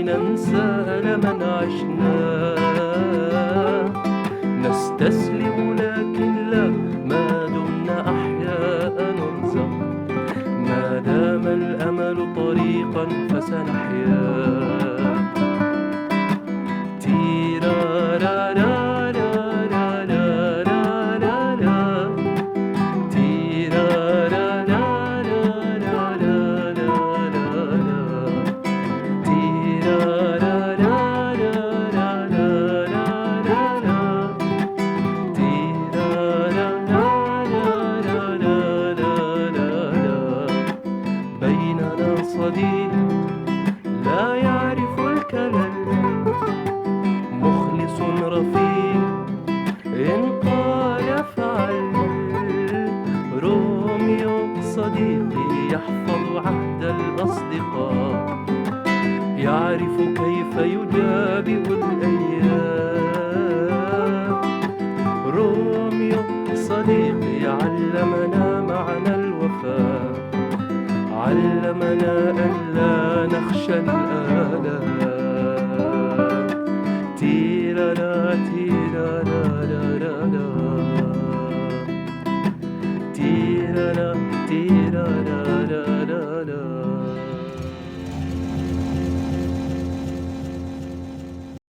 ننسى ألما عشناه، نستسلم لكن لا، ما دمنا أحياء نرزق، ما دام الأمل طريقا فسنحيا. الأصدقاء يعرف كيف يجابه الأيام. روميو صديقي علمنا معنى الوفاء، علمنا أن لا نخشى الآن.